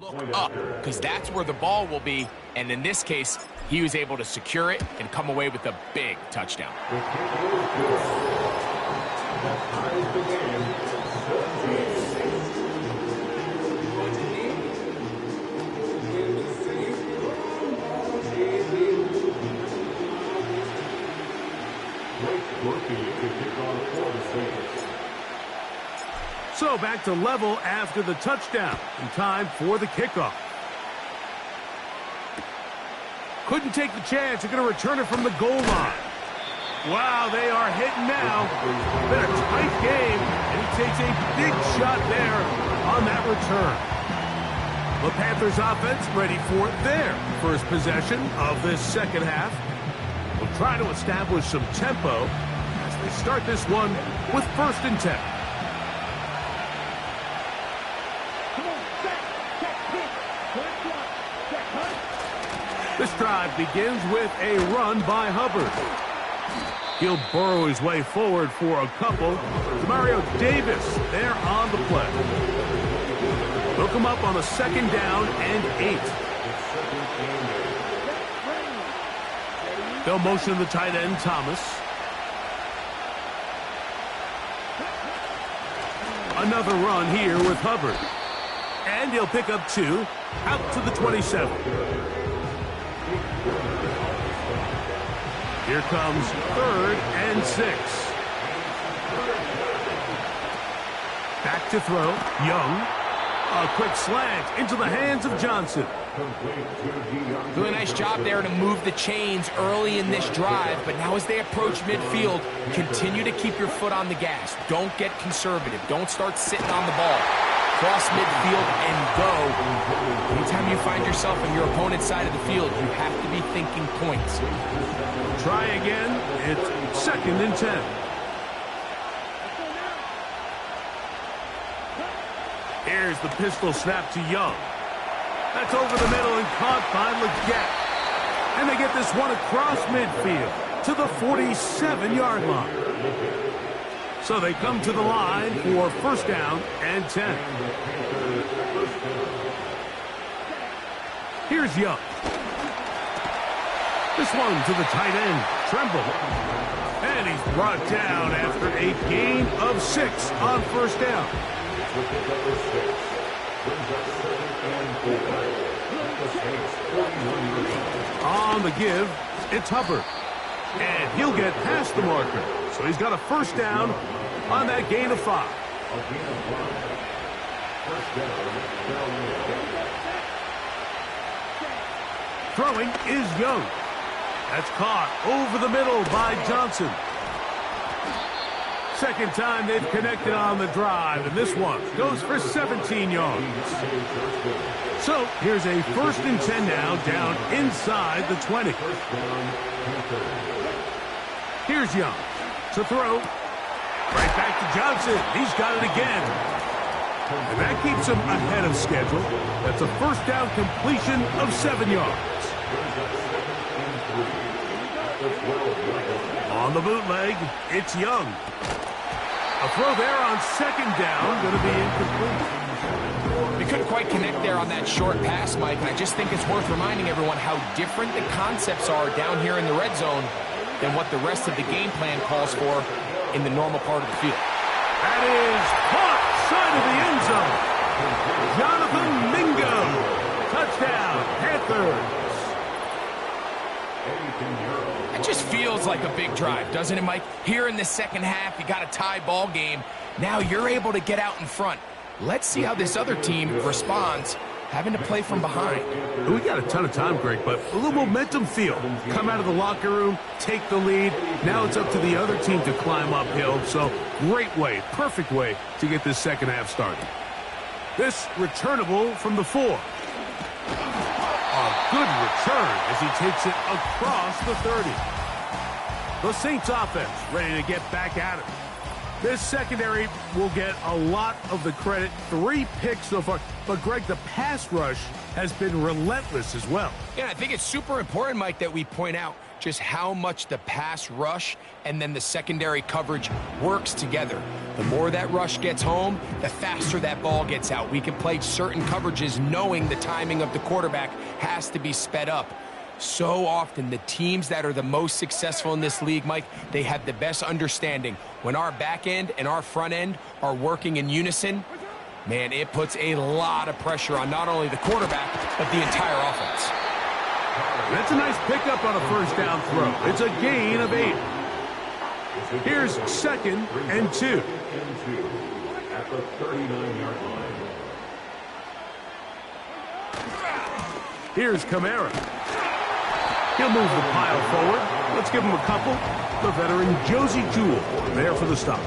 Look up, because that's where the ball will be, and in this case, he was able to secure it and come away with a big touchdown. So back to level after the touchdown. In time for the kickoff. Couldn't take the chance. They're going to return it from the goal line. Wow, they are hitting now. Been a tight game, and he takes a big shot there on that return. The Panthers offense ready for their first possession of this second half. We'll try to establish some tempo as they start this one with 1st and 10. This drive begins with a run by Hubbard. He'll burrow his way forward for a couple. Demario Davis there on the play. Hook him up on a 2nd down and 8. They'll motion the tight end, Thomas. Another run here with Hubbard. And he'll pick up 2 out to the 27. Here comes 3rd and 6. Back to throw. Young. A quick slant into the hands of Johnson. Doing a nice job there to move the chains early in this drive, but now as they approach midfield, continue to keep your foot on the gas. Don't get conservative. Don't start sitting on the ball. Cross midfield and go. Anytime you find yourself on your opponent's side of the field, you have to be thinking points. Try again. It's 2nd and 10. Here's the pistol snap to Young. That's over the middle and caught by Leggett. And they get this one across midfield to the 47-yard line. So they come to the line for 1st down and 10. Here's Young. This one to the tight end, Tremble. And he's brought down after a gain of 6 on 1st down. On the give, it's Hubbard. And he'll get past the marker. So he's got a 1st down on that gain of 5. Throwing is Young. That's caught over the middle by Johnson. 2nd time they've connected on the drive, and this one goes for 17 yards. So here's a 1st and 10 now, down inside the 20. Here's Young to throw. Right back to Johnson. He's got it again. And that keeps him ahead of schedule. That's a 1st down completion of 7 yards. On the bootleg, it's Young. A throw there on 2nd down, going to be incomplete. They couldn't quite connect there on that short pass, Mike, and I just think it's worth reminding everyone how different the concepts are down here in the red zone than what the rest of the game plan calls for in the normal part of the field. That is caught side of the end zone. Jonathan Mingo. Touchdown, Panthers. It just feels like a big drive, doesn't it, Mike? Here in the second half, you got a tie ball game. Now you're able to get out in front. Let's see how this other team responds, having to play from behind. We got a ton of time, Greg, but a little momentum feel. Come out of the locker room, take the lead. Now it's up to the other team to climb uphill. So great way, perfect way to get this second half started. This returnable from the 4. A good return as he takes it across the 30. The Saints offense ready to get back at it. This secondary will get a lot of the credit. 3 picks so far. But, Greg, the pass rush has been relentless as well. Yeah, I think it's super important, Mike, that we point out just how much the pass rush and then the secondary coverage works together. The more that rush gets home, the faster that ball gets out. We can play certain coverages knowing the timing of the quarterback has to be sped up. So often, the teams that are the most successful in this league, Mike, they have the best understanding. When our back end and our front end are working in unison, man, it puts a lot of pressure on not only the quarterback, but the entire offense. That's a nice pickup on a first down throw. It's a gain of 8. Here's 2nd and 2. At the 39-yard line. Here's Kamara. He'll move the pile forward. Let's give him a couple. The veteran Josie Jewell there for the stop.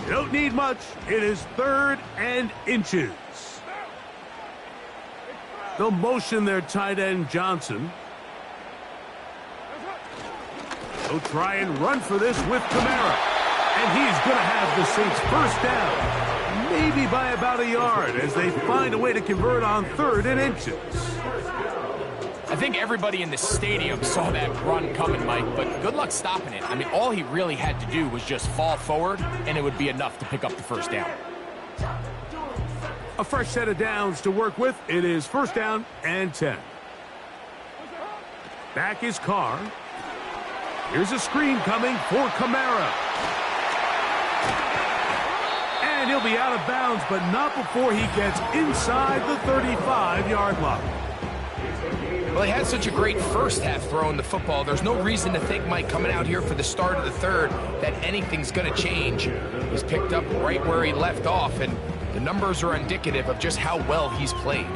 You don't need much. It is 3rd and inches. They'll motion their tight end Johnson. They'll try and run for this with Kamara. And he's going to have the Saints first down. Maybe by about a yard as they find a way to convert on 3rd and inches. I think everybody in the stadium saw that run coming, Mike, but good luck stopping it. I mean, all he really had to do was just fall forward, and it would be enough to pick up the first down. A fresh set of downs to work with. It is 1st down and 10. Back is Carr. Here's a screen coming for Kamara. And he'll be out of bounds, but not before he gets inside the 35-yard line. Well, he had such a great first half throwing the football. There's no reason to think, Mike, coming out here for the start of the 3rd, that anything's going to change. He's picked up right where he left off, and the numbers are indicative of just how well he's played.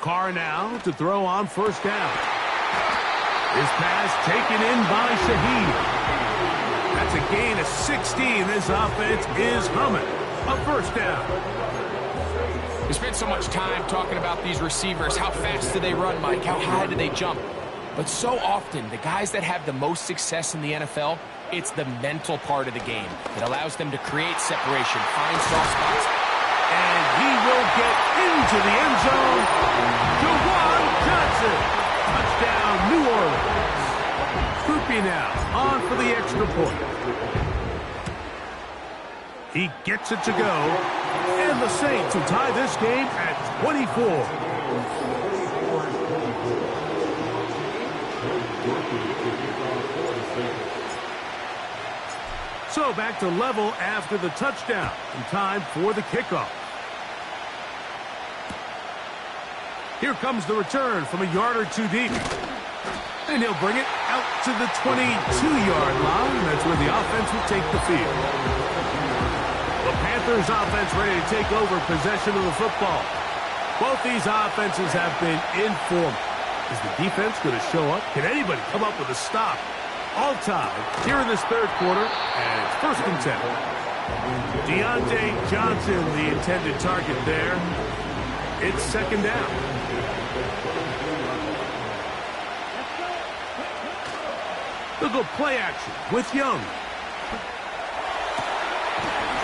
Carr now to throw on 1st down. His pass taken in by Shaheed. That's a gain of 16. This offense is humming. A 1st down. We spent so much time talking about these receivers. How fast do they run, Mike? How high do they jump? But so often, the guys that have the most success in the NFL, it's the mental part of the game that allows them to create separation, find soft spots. And he will get into the end zone. Jawan Johnson. Touchdown, New Orleans. Krupe now on for the extra point. He gets it to go. And the Saints will tie this game at 24. So back to level after the touchdown. And time for the kickoff. Here comes the return from a yard or two deep. And he'll bring it out to the 22-yard line. That's where the offense will take the field. The Panthers offense ready to take over possession of the football. Both these offenses have been informed. Is the defense going to show up? Can anybody come up with a stop? All tied here in this 3rd quarter, and it's 1st and 10. Deontay Johnson, the intended target there. It's 2nd down. They'll go play action with Young.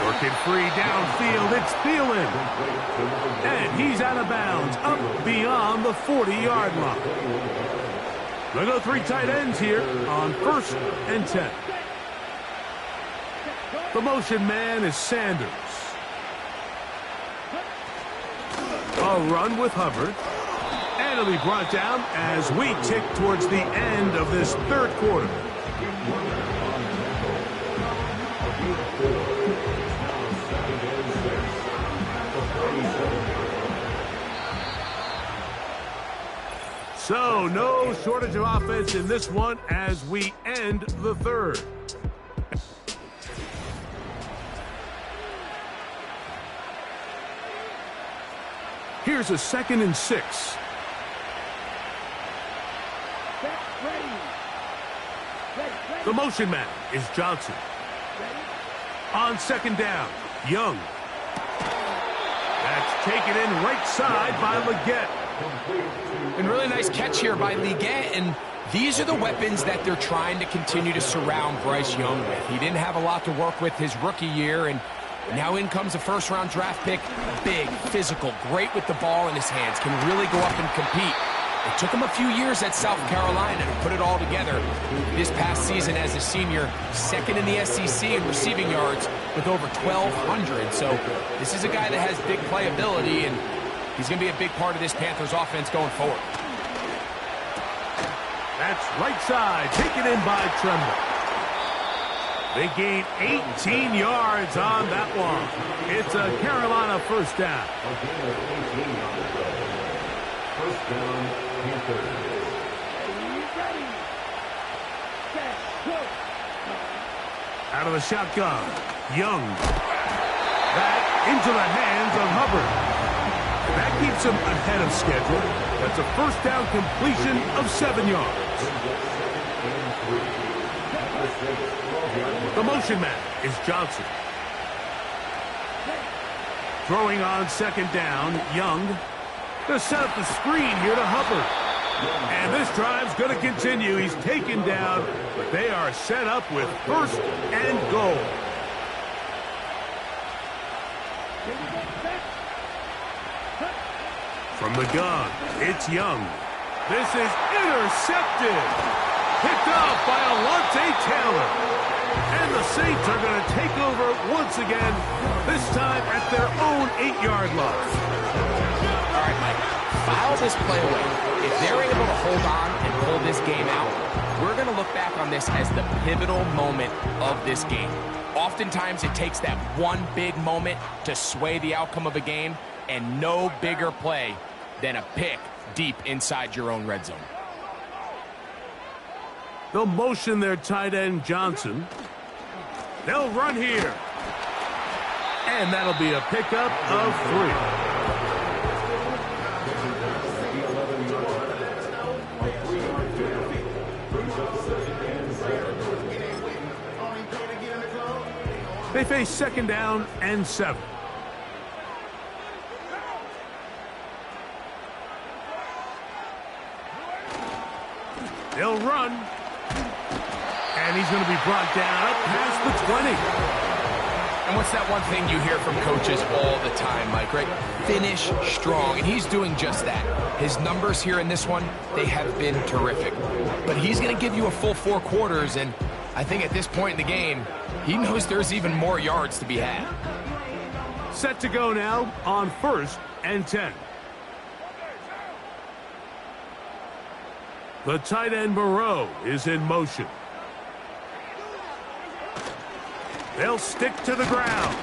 Working free downfield, it's Thielen. And he's out of bounds, up beyond the 40-yard line. They'll go 3 tight ends here on 1st and 10. The motion man is Sanders. A run with Hubbard. And it'll be brought down as we tick towards the end of this 3rd quarter. So, no shortage of offense in this one as we end the 3rd. Here's a 2nd and 6. The motion man is Johnson. On 2nd down, Young. That's taken in right side by Leggett. And really nice catch here by Liget, and these are the weapons that they're trying to continue to surround Bryce Young with. He didn't have a lot to work with his rookie year, and now in comes a first-round draft pick. Big, physical, great with the ball in his hands, can really go up and compete. It took him a few years at South Carolina to put it all together. This past season as a senior, second in the SEC in receiving yards with over 1,200. So this is a guy that has big playability, and he's going to be a big part of this Panthers offense going forward. That's right side, taken in by Tremble. They gain 18 yards on that one. It's a Carolina first down. First down, Panthers. Out of the shotgun, Young. Back into the hands of Hubbard. That keeps him ahead of schedule. That's a first down completion of 7 yards. The motion man is Johnson. Throwing on second down, Young. Going to set up the screen here to Hubbard. And this drive's going to continue. He's taken down, but they are set up with first and goal. From the gun, it's Young. This is intercepted. Picked up by Alontae Taylor. And the Saints are going to take over once again, this time at their own 8-yard line. All right, Mike, file this play away. If they're able to hold on and pull this game out, we're going to look back on this as the pivotal moment of this game. Oftentimes, it takes that one big moment to sway the outcome of a game, and no bigger play than a pick deep inside your own red zone. They'll motion their tight end, Johnson. They'll run here. And that'll be a pickup of 3. They face second down and 7. They'll run. And he's going to be brought down up past the 20. And what's that one thing you hear from coaches all the time, Mike, right? Finish strong, and he's doing just that. His numbers here in this one, they have been terrific. But he's going to give you a full 4 quarters, and I think at this point in the game, he knows there's even more yards to be had. Set to go now on 1st and 10. The tight end Moreau is in motion. They'll stick to the ground.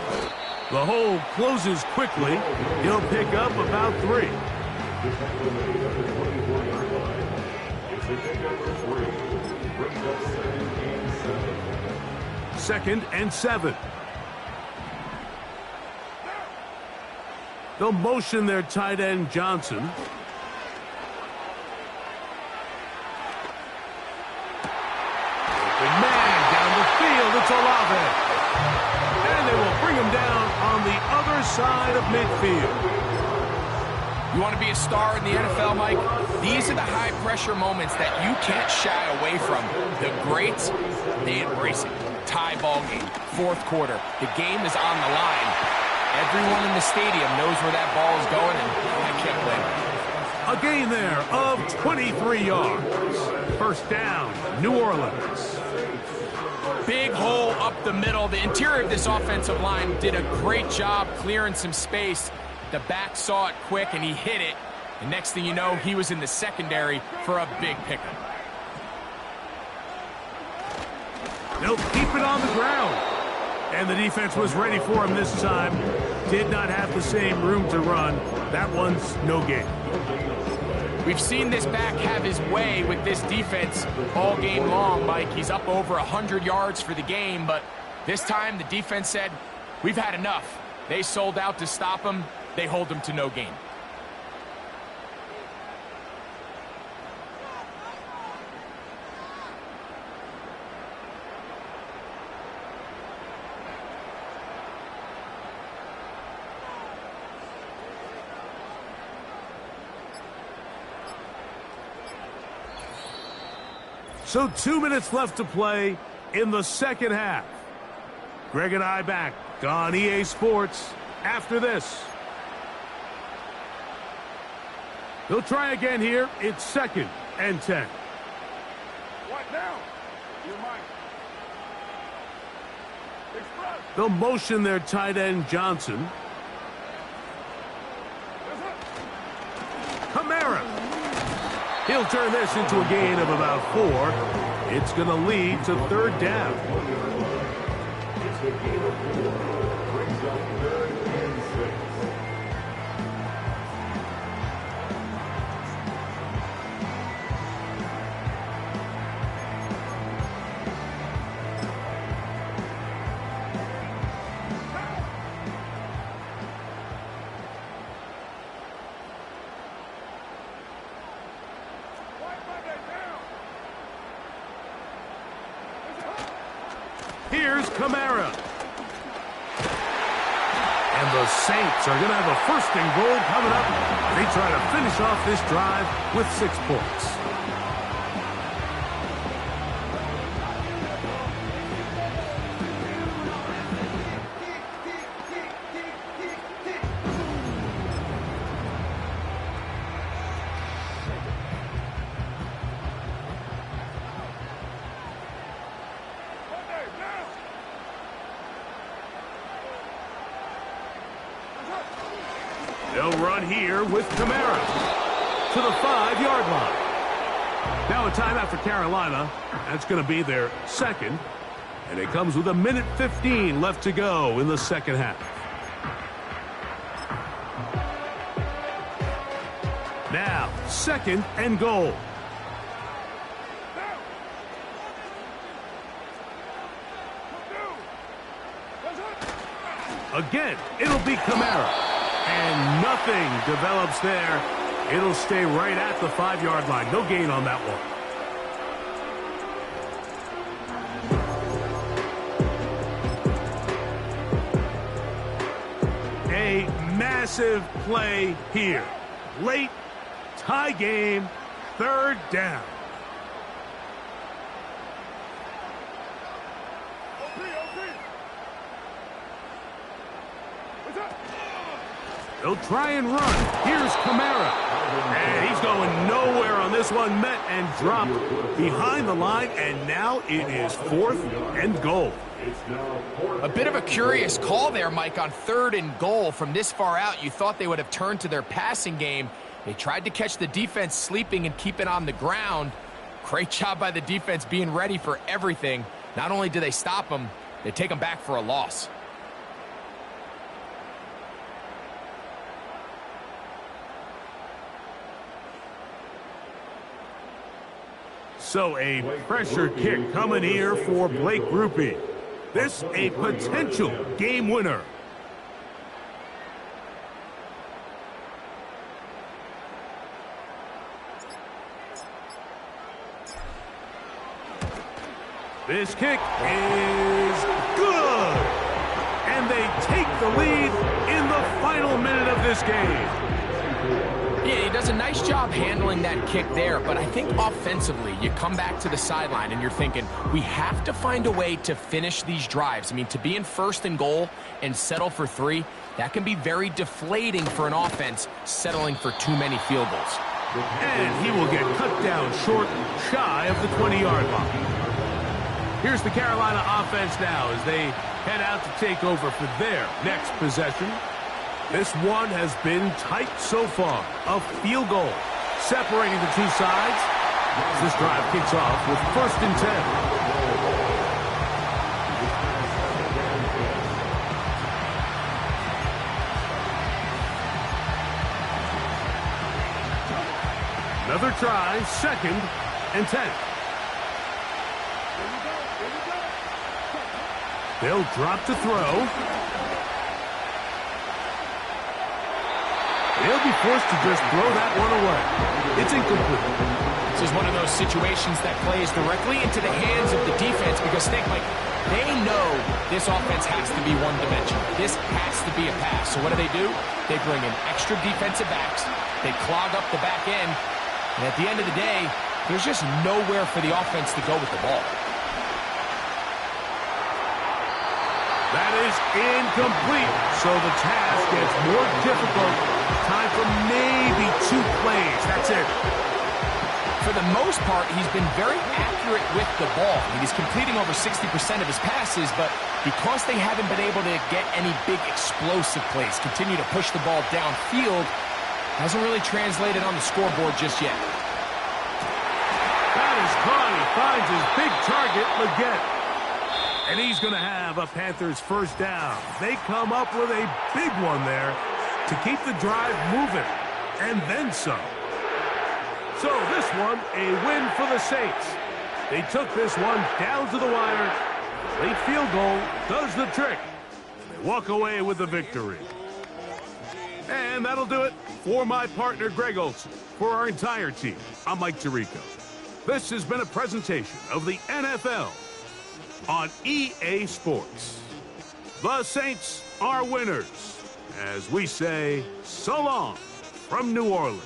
The hole closes quickly. He'll pick up about 3. Second and 7. They'll motion their tight end Johnson. Open man down the field. It's Olave. And they will bring him down on the other side of midfield. You want to be a star in the NFL, Mike? These are the high-pressure moments that you can't shy away from. The greats, they embrace it. Tie ball game, 4th quarter. The game is on the line. Everyone in the stadium knows where that ball is going, and I can't blame them. A gain there of 23 yards. First down, New Orleans. Big hole up the middle. The interior of this offensive line did a great job clearing some space. The back saw it quick, and he hit it. And next thing you know, he was in the secondary for a big pickup. They'll keep it on the ground. And the defense was ready for him this time. Did not have the same room to run. That one's no gain. We've seen this back have his way with this defense all game long, Mike. He's up over 100 yards for the game, but this time the defense said, we've had enough. They sold out to stop him. They hold him to no gain. So 2 minutes left to play in the second half. Greg and I back on EA Sports after this. They'll try again here. It's 2nd and 10. What now? Your mind. Express. They'll motion their tight end Johnson. Kamara. He'll turn this into a gain of about 4. It's going to lead to 3rd down. It's a gain of 4. Brings up 3rd and 6. Here's Kamara. And the Saints are going to have a 1st and goal coming up. They try to finish off this drive with 6 points. They'll run here with Kamara to the 5-yard line. Now a timeout for Carolina. That's going to be their 2nd. And it comes with 1:15 left to go in the second half. Now, 2nd and goal. Again, it'll be Kamara. And nothing develops there. It'll stay right at the 5-yard line. No gain on that one. A massive play here. Late, tie game, 3rd down. They'll try and run. Here's Kamara. And he's going nowhere on this one. Met and dropped behind the line. And now it is 4th and goal. A bit of a curious call there, Mike, on 3rd and goal. From this far out, you thought they would have turned to their passing game. They tried to catch the defense sleeping and keep it on the ground. Great job by the defense being ready for everything. Not only do they stop them, they take them back for a loss. So a pressure kick coming here for Blake Grupe. This a potential game winner. This kick is good. And they take the lead in the final minute of this game. Yeah, he does a nice job handling that kick there, but I think offensively, you come back to the sideline and you're thinking, we have to find a way to finish these drives. I mean, to be in 1st and goal and settle for 3, that can be very deflating for an offense settling for too many field goals. And he will get cut down short, shy of the 20-yard line. Here's the Carolina offense now as they head out to take over for their next possession. This one has been tight so far. A field goal separating the two sides. This drive kicks off with 1st and 10. Another try, 2nd and 10. They'll drop to throw. They'll be forced to just throw that one away. It's incomplete. This is one of those situations that plays directly into the hands of the defense because, think, like, they know this offense has to be one-dimensional. This has to be a pass. So what do? They bring in extra defensive backs. They clog up the back end. And at the end of the day, There's just nowhere for the offense to go with the ball. That is incomplete, so the task gets more difficult. Time for maybe 2 plays. That's it. For the most part, he's been very accurate with the ball. He's completing over 60% of his passes, but because they haven't been able to get any big explosive plays, continue to push the ball downfield, hasn't really translated on the scoreboard just yet. That is caught. He finds his big target, Leggett. And he's going to have a Panthers first down. They come up with a big one there to keep the drive moving, and then some. So this one, a win for the Saints. They took this one down to the wire. Late field goal does the trick. They walk away with the victory. And that'll do it for my partner, Greg Olson. For our entire team, I'm Mike Tirico. This has been a presentation of the NFL on EA Sports. The Saints are winners, as we say so long from New Orleans.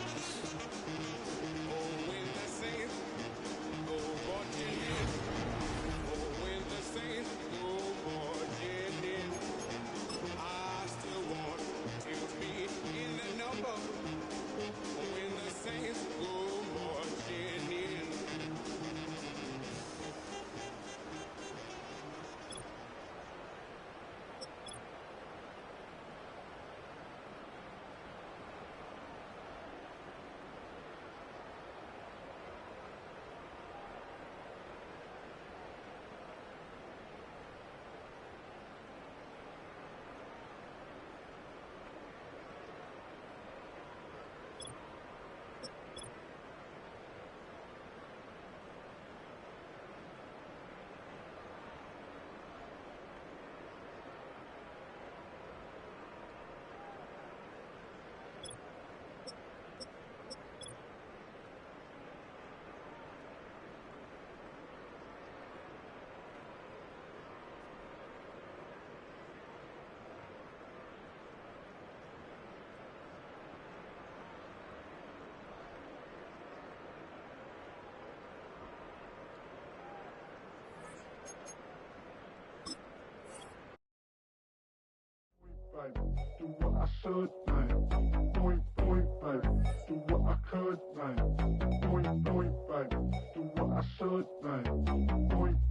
Do what I should, man. Point, baby. Do what I could, man. Point, baby. Do what I should, man. Point.